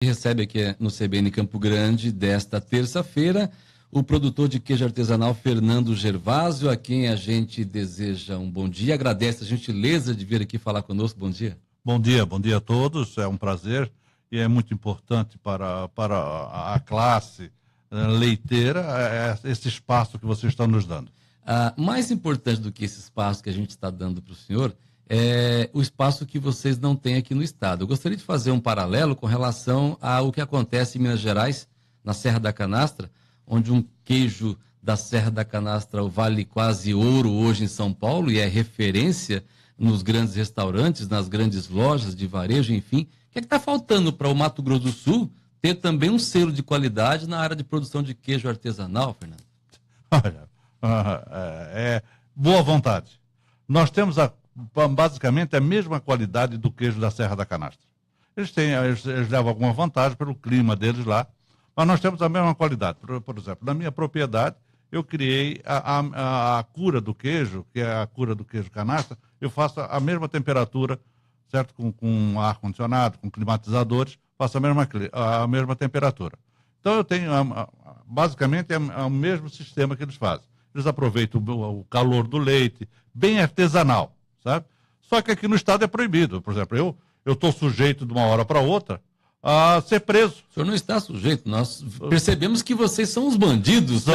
Recebe aqui no CBN Campo Grande desta terça-feira o produtor de queijo artesanal Fernando Gervásio, a quem a gente deseja um bom dia, agradece a gentileza de vir aqui falar conosco. Bom dia. Bom dia a todos, é um prazer e é muito importante para a classe leiteira esse espaço que vocês estão nos dando. Mais importante do que esse espaço que a gente está dando para o senhor é o espaço que vocês não têm aqui no estado. Eu gostaria de fazer um paralelo com relação ao que acontece em Minas Gerais, na Serra da Canastra, onde um queijo da Serra da Canastra vale quase ouro hoje em São Paulo e é referência nos grandes restaurantes, nas grandes lojas de varejo, enfim. O que é que está faltando para o Mato Grosso do Sul ter também um selo de qualidade na área de produção de queijo artesanal, Fernando? Olha, boa vontade. Nós temos basicamente a mesma qualidade do queijo da Serra da Canastra. Eles levam alguma vantagem pelo clima deles lá, mas nós temos a mesma qualidade. Por exemplo, na minha propriedade, eu criei a cura do queijo, que é a cura do queijo canastra, eu faço a mesma temperatura, certo? Com ar-condicionado, com climatizadores, faço a mesma temperatura. Então eu tenho, basicamente, é o mesmo sistema que eles fazem. Eles aproveitam o calor do leite, bem artesanal, sabe? Só que aqui no estado é proibido. Por exemplo, eu estou sujeito de uma hora para outra a ser preso. O senhor não está sujeito, nós percebemos que vocês são os bandidos.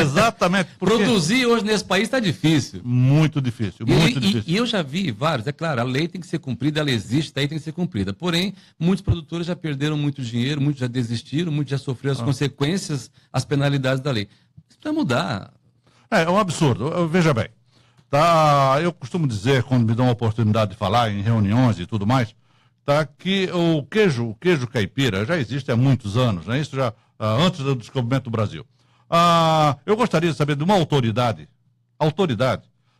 Exatamente. Produzir hoje nesse país está difícil. Muito difícil, muito difícil. E eu já vi vários, é claro, a lei tem que ser cumprida, ela existe, daí tem que ser cumprida. Porém, muitos produtores já perderam muito dinheiro, muitos já desistiram, muitos já sofreram as consequências, as penalidades da lei. Isso precisa mudar. É um absurdo. Veja bem, tá, eu costumo dizer, quando me dão a oportunidade de falar em reuniões e tudo mais, tá, que o queijo caipira já existe há muitos anos, né? Isso já antes do descobrimento do Brasil. Eu gostaria de saber de uma autoridade,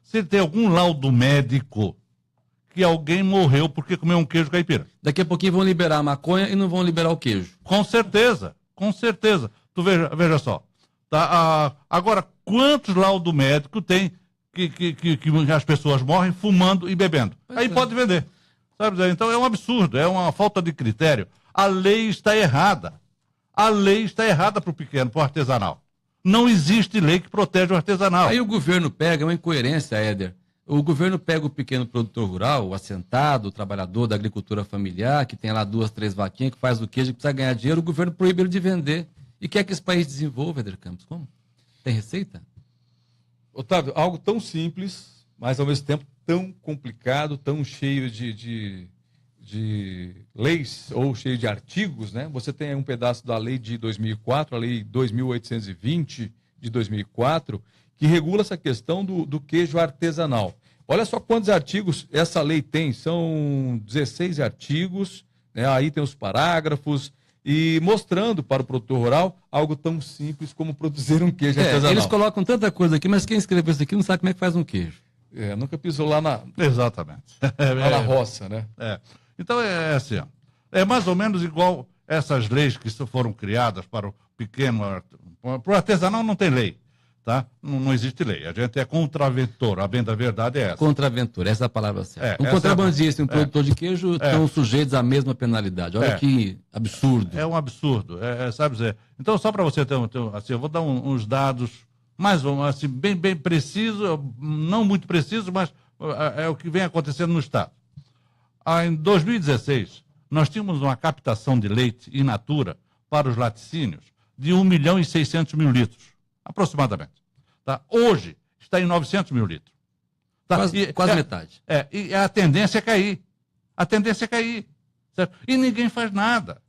se ele tem algum laudo médico que alguém morreu porque comeu um queijo caipira. Daqui a pouquinho vão liberar a maconha e não vão liberar o queijo. Com certeza. Tu veja só. Tá, agora, quantos laudos médicos tem que as pessoas morrem fumando e bebendo? Aí pode vender. Sabe? Então é um absurdo, é uma falta de critério. A lei está errada. A lei está errada para o pequeno, para o artesanal. Não existe lei que protege o artesanal. Aí o governo pega, é uma incoerência, Éder. O governo pega o pequeno produtor rural, o assentado, o trabalhador da agricultura familiar, que tem lá 2, 3 vaquinhas, que faz o queijo, que precisa ganhar dinheiro, o governo proíbe ele de vender. E quer que esse país desenvolva, Éder Campos? Como? Tem receita? Otávio, algo tão simples, mas ao mesmo tempo tão complicado, tão cheio de leis ou cheio de artigos, né? Você tem aí um pedaço da lei de 2004, a lei 2.820 de 2004, que regula essa questão do queijo artesanal. Olha só quantos artigos essa lei tem, são 16 artigos, né? Aí tem os parágrafos, e mostrando para o produtor rural algo tão simples como produzir um queijo artesanal. Eles colocam tanta coisa aqui, mas quem escreveu isso aqui não sabe como é que faz um queijo. Nunca pisou lá na... Exatamente. Lá na roça, né? Então é assim, ó, é mais ou menos igual essas leis que foram criadas para o pequeno... Para o artesanal não tem lei, tá? Não existe lei. A gente é contraventor, a bem da verdade é essa. Contraventor, essa é a palavra certa. Um contrabandista e um produtor de queijo estão sujeitos à mesma penalidade. Olha que absurdo. É um absurdo, sabe dizer. Então, só para você ter assim, eu vou dar uns dados mais ou menos assim, bem preciso, não muito preciso, mas é o que vem acontecendo no estado. Em 2016, nós tínhamos uma captação de leite in natura para os laticínios de 1.600.000 litros, aproximadamente. Tá? Hoje está em 900.000 litros. Tá? Quase metade. E a tendência é cair. A tendência é cair. Certo? E ninguém faz nada.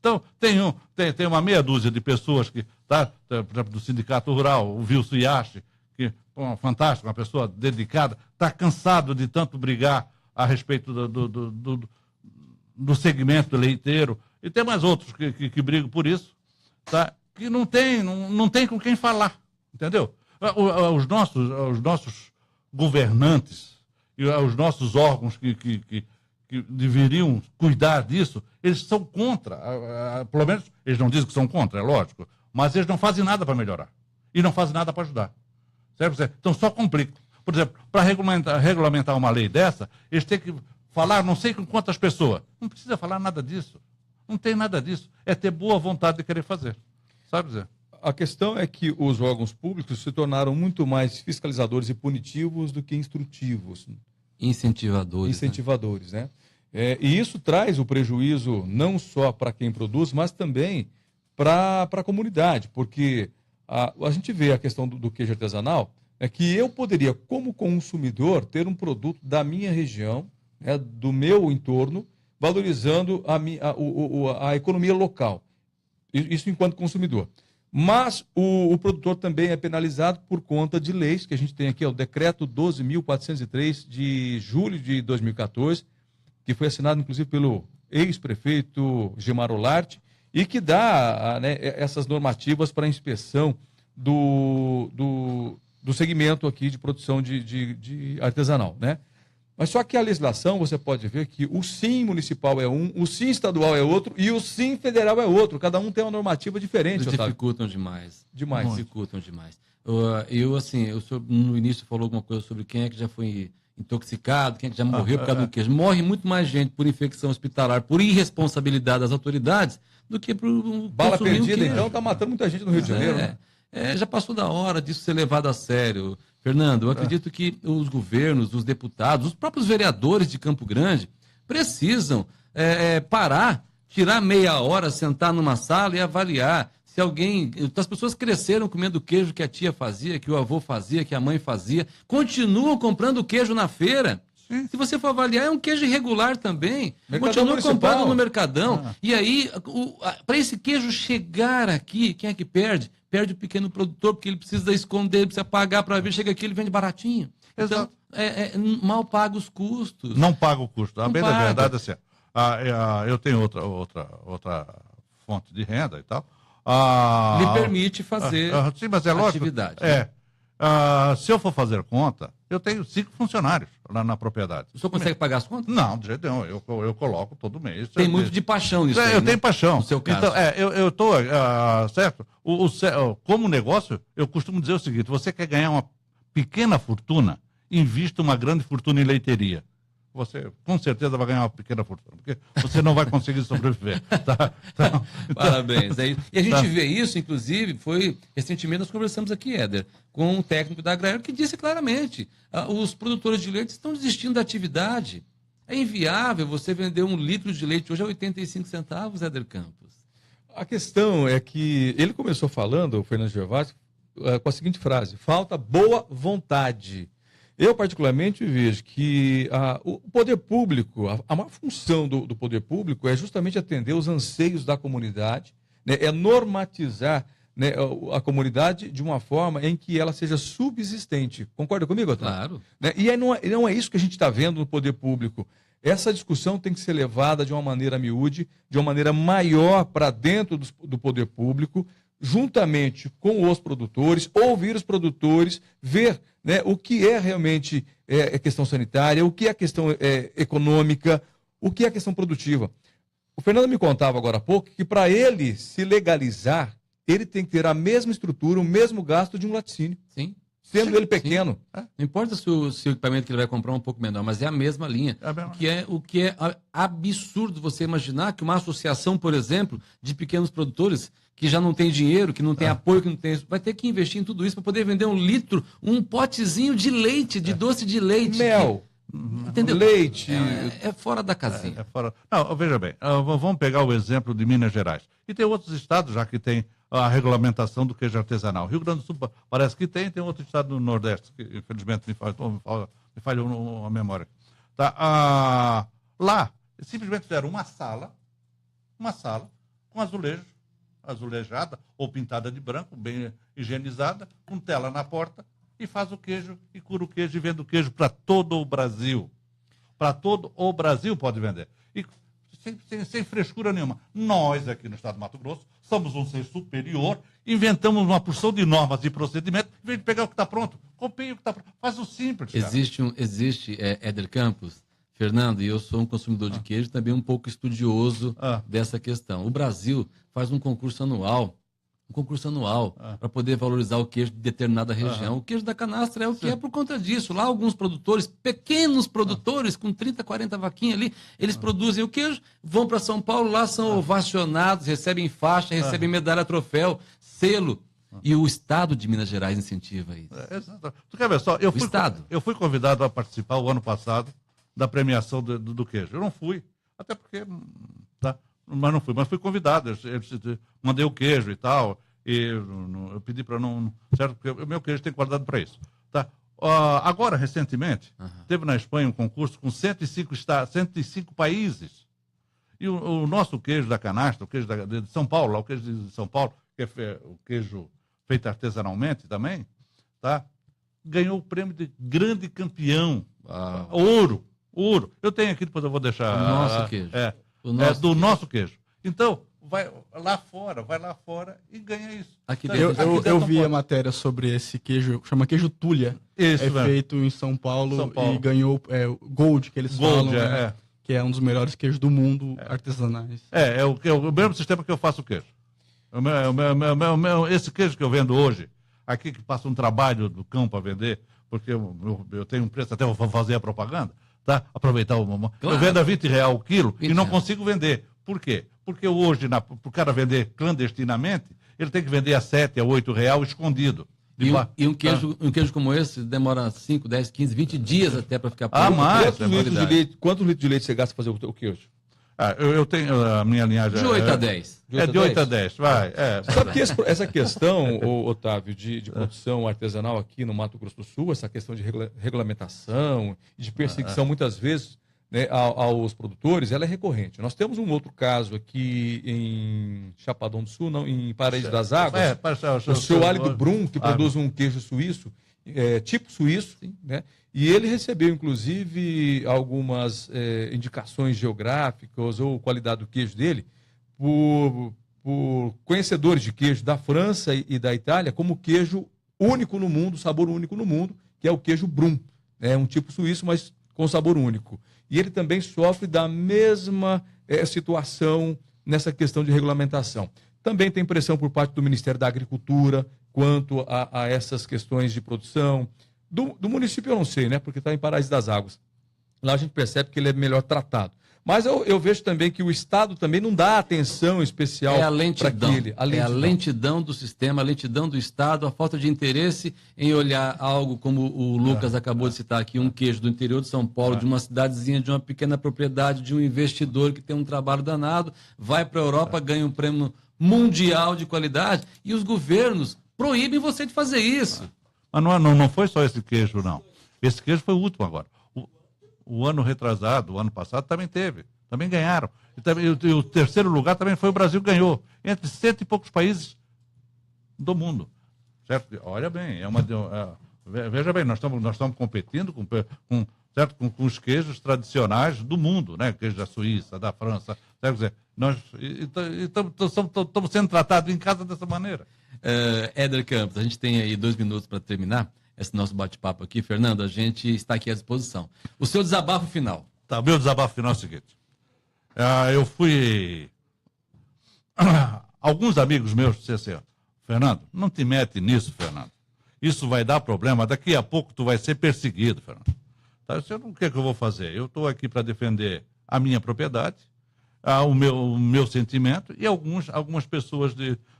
Então, tem uma meia dúzia de pessoas que, tá, por exemplo, do Sindicato Rural, o Wilson Yashi, que é fantástico, uma pessoa dedicada, está cansado de tanto brigar a respeito do segmento leiteiro, e tem mais outros que brigam por isso, tá, que não tem com quem falar, entendeu? Os nossos governantes e os nossos órgãos que deveriam cuidar disso, eles são contra. Pelo menos eles não dizem que são contra, é lógico, mas eles não fazem nada para melhorar e não fazem nada para ajudar. Certo? Então só complica. Por exemplo, para regulamentar uma lei dessa, eles têm que falar não sei com quantas pessoas. Não precisa falar nada disso. Não tem nada disso. É ter boa vontade de querer fazer. Sabe, Zé? A questão é que os órgãos públicos se tornaram muito mais fiscalizadores e punitivos do que instrutivos. Incentivadores. Né? E isso traz o prejuízo não só para quem produz, mas também para a comunidade, porque a gente vê a questão do queijo artesanal, é que eu poderia, como consumidor, ter um produto da minha região, né, do meu entorno, valorizando a economia local. Isso enquanto consumidor. Mas o produtor também é penalizado por conta de leis, que a gente tem aqui, o decreto 12.403 de julho de 2014, que foi assinado, inclusive, pelo ex-prefeito Gilmar Olarte, e que dá né, essas normativas para a inspeção do segmento aqui de produção de artesanal, né? Mas só que a legislação, você pode ver que o SIM municipal é um, o SIM estadual é outro e o SIM federal é outro. Cada um tem uma normativa diferente, Eles Otávio. dificultam demais. Demais. Dificultam demais. O senhor no início falou alguma coisa sobre quem é que já foi intoxicado, quem é que já morreu por causa do queijo. Morre muito mais gente por infecção hospitalar, por irresponsabilidade das autoridades, do que por Bala consumir perdida, queijo. então, está matando muita gente no Rio de Janeiro. Né? Já passou da hora disso ser levado a sério. Fernando, eu acredito que os governos, os deputados, os próprios vereadores de Campo Grande precisam parar, tirar meia hora, sentar numa sala e avaliar se alguém... As pessoas cresceram comendo queijo que a tia fazia, que o avô fazia, que a mãe fazia, continuam comprando queijo na feira. Se você for avaliar, é um queijo irregular também. Continua comprando no Mercadão. E aí, para esse queijo chegar aqui, quem é que perde? Perde o pequeno produtor, porque ele precisa esconder, ele precisa pagar para ver. Chega aqui, ele vende baratinho. Exato. Então, mal paga os custos. Não paga o custo. A bem da verdade, assim, eu tenho outra fonte de renda e tal. Lhe permite fazer sim, mas é lógico. Atividade. Se eu for fazer conta, eu tenho 5 funcionários lá na propriedade. O senhor consegue pagar as contas? Não, de jeito nenhum. Eu coloco todo mês. Tem muito de paixão nisso aí, eu né? tenho paixão. No seu caso. Então, eu estou, certo? Como negócio, eu costumo dizer o seguinte, você quer ganhar uma pequena fortuna, invista uma grande fortuna em leiteria. Você com certeza vai ganhar uma pequena fortuna, porque você não vai conseguir sobreviver. Tá? Então, parabéns. E a gente vê isso, inclusive, recentemente nós conversamos aqui, Éder, com um técnico da Agraero que disse claramente, os produtores de leite estão desistindo da atividade. É inviável você vender 1 litro de leite hoje a 85 centavos, Éder Campos. A questão é que ele começou falando, o Fernando Gervásio, com a seguinte frase: falta boa vontade. Eu, particularmente, vejo que o poder público, a maior função do poder público é justamente atender os anseios da comunidade, né, é normatizar, né, a comunidade de uma forma em que ela seja subsistente. Concorda comigo, Otávio? Claro. Né? E aí não é isso que a gente está vendo no poder público. Essa discussão tem que ser levada de uma maneira miúde, de uma maneira maior para dentro do poder público, juntamente com os produtores, ouvir os produtores, ver, né, o que é realmente questão sanitária, o que é questão econômica, o que é questão produtiva. O Fernando me contava agora há pouco que para ele se legalizar, ele tem que ter a mesma estrutura, o mesmo gasto de um laticínio. Sim. Sendo ele pequeno. Não importa se o equipamento que ele vai comprar é um pouco menor, mas é a mesma linha. O que é absurdo você imaginar que uma associação, por exemplo, de pequenos produtores que já não tem dinheiro, que não tem apoio, que não tem... vai ter que investir em tudo isso para poder vender 1 litro, um potezinho de leite, de doce de leite. Mel. Entendeu? Leite. É fora da casinha. Não, veja bem, vamos pegar o exemplo de Minas Gerais. E tem outros estados já que tem a regulamentação do queijo artesanal. Rio Grande do Sul parece que tem outro estado no Nordeste, que infelizmente me falhou a memória. Tá? Lá, simplesmente fizeram uma sala com azulejada ou pintada de branco, bem higienizada, com tela na porta, e faz o queijo, e cura o queijo e vende o queijo para todo o Brasil. Para todo o Brasil pode vender. E sem frescura nenhuma. Nós, aqui no estado do Mato Grosso, somos um ser superior, inventamos uma porção de normas e procedimentos, em vez de pegar o que está pronto, copia o que está pronto. Faz o simples, cara. Existe Éder Campos, Fernando, e eu sou um consumidor de queijo, também um pouco estudioso dessa questão. O Brasil faz um concurso anual um concurso anual para poder valorizar o queijo de determinada região. O queijo da canastra é o que é por conta disso. Lá alguns produtores, pequenos produtores, com 30, 40 vaquinhas ali, eles produzem o queijo, vão para São Paulo, lá são ovacionados, recebem faixa, recebem medalha, troféu, selo. E o Estado de Minas Gerais incentiva isso. Exato. Tu quer ver só? Eu fui convidado a participar o ano passado da premiação do queijo. Eu não fui, até porque... Mas não fui, mas fui convidado. Eu mandei o queijo e tal. E eu pedi para não. Certo? Porque o meu queijo tem qualidade para isso. Tá? Agora, recentemente, teve na Espanha um concurso com 105 países. E o nosso queijo da canastra, o queijo de São Paulo, o queijo de São Paulo, que é o queijo feito artesanalmente também, tá? Ganhou o prêmio de grande campeão. Ouro. Eu tenho aqui, depois eu vou deixar. O nosso queijo. Nosso queijo. Então, vai lá fora e ganha isso. Eu vi a matéria sobre esse queijo, chama queijo Tulha. Feito em São Paulo e ganhou Gold, que eles falam, que é um dos melhores queijos do mundo artesanais. É o mesmo sistema que eu faço o queijo. Esse queijo que eu vendo hoje, aqui que passa um trabalho do cão para vender, porque eu tenho um preço, até vou fazer a propaganda, tá? Aproveitar o momento. Claro. Eu vendo a R$20 o quilo e não consigo vender. Por quê? Porque hoje, para o cara vender clandestinamente, ele tem que vender a R$7, a R$8 escondido. E um queijo como esse demora 5, 10, 15, 20 dias até para ficar pronto. Quantos litros de leite você gasta para fazer o queijo? Eu tenho a minha linhagem... De 8 a 10. De 8 a 10, vai. Sabe que essa questão, Otávio, de produção artesanal aqui no Mato Grosso do Sul, essa questão de regulamentação, de perseguição, muitas vezes, né, aos produtores, ela é recorrente. Nós temos um outro caso aqui em Chapadão do Sul, não, em Paraíso das Águas, o seu Álido Brum, que produz um queijo suíço, tipo suíço, né? E ele recebeu, inclusive, algumas indicações geográficas ou qualidade do queijo dele por conhecedores de queijo da França e da Itália como queijo único no mundo, sabor único no mundo, que é o queijo Brum. É um tipo suíço, mas com sabor único. E ele também sofre da mesma situação nessa questão de regulamentação. Também tem pressão por parte do Ministério da Agricultura quanto a essas questões de produção. Do município eu não sei, né? Porque está em Paraíso das Águas. Lá a gente percebe que ele é melhor tratado. Mas eu vejo também que o Estado também não dá atenção especial para aquele. É a lentidão do sistema, a lentidão do Estado, a falta de interesse em olhar algo como o Lucas acabou de citar aqui, um queijo do interior de São Paulo, de uma cidadezinha, de uma pequena propriedade, de um investidor que tem um trabalho danado, vai para a Europa, ganha um prêmio mundial de qualidade e os governos proíbem você de fazer isso. Mas não foi só esse queijo, não. Esse queijo foi o último agora. O ano retrasado, o ano passado, também teve. Também ganharam. E o terceiro lugar também foi o Brasil que ganhou. Entre 100 e poucos países do mundo. Certo? Olha bem, veja bem, nós estamos competindo com os queijos tradicionais do mundo, né? Queijo da Suíça, da França. Quer dizer, nós estamos sendo tratados em casa dessa maneira. Éder Campos, a gente tem aí 2 minutos para terminar esse nosso bate-papo aqui. Fernando, a gente está aqui à disposição. O seu desabafo final. Tá, o meu desabafo final é o seguinte. Eu fui... Alguns amigos meus disseram assim, Fernando, não te mete nisso, Fernando. Isso vai dar problema. Daqui a pouco tu vai ser perseguido, Fernando. Tá, eu disse, o que é que eu vou fazer? Eu estou aqui para defender a minha propriedade, o meu sentimento e algumas pessoas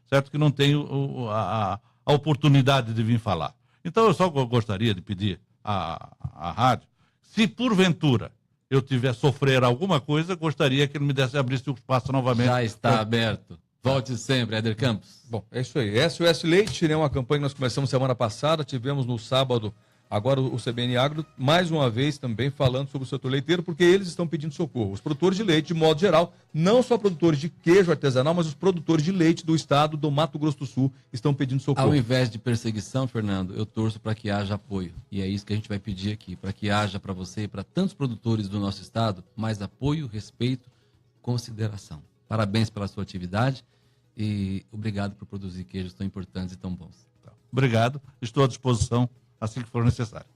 certo, que não têm a oportunidade de vir falar. Então, eu só gostaria de pedir à rádio, se porventura eu tiver sofrer alguma coisa, gostaria que ele me abrisse o espaço novamente. Já está aberto. Volte sempre, Éder Campos. Bom, é isso aí. SOS Leite, né, uma campanha que nós começamos semana passada, tivemos no sábado, agora o CBN Agro, mais uma vez também falando sobre o setor leiteiro, porque eles estão pedindo socorro. Os produtores de leite, de modo geral, não só produtores de queijo artesanal, mas os produtores de leite do estado do Mato Grosso do Sul estão pedindo socorro. Ao invés de perseguição, Fernando, eu torço para que haja apoio. E é isso que a gente vai pedir aqui, para que haja para você e para tantos produtores do nosso estado mais apoio, respeito, consideração. Parabéns pela sua atividade e obrigado por produzir queijos tão importantes e tão bons. Obrigado, estou à disposição assim que for necessário.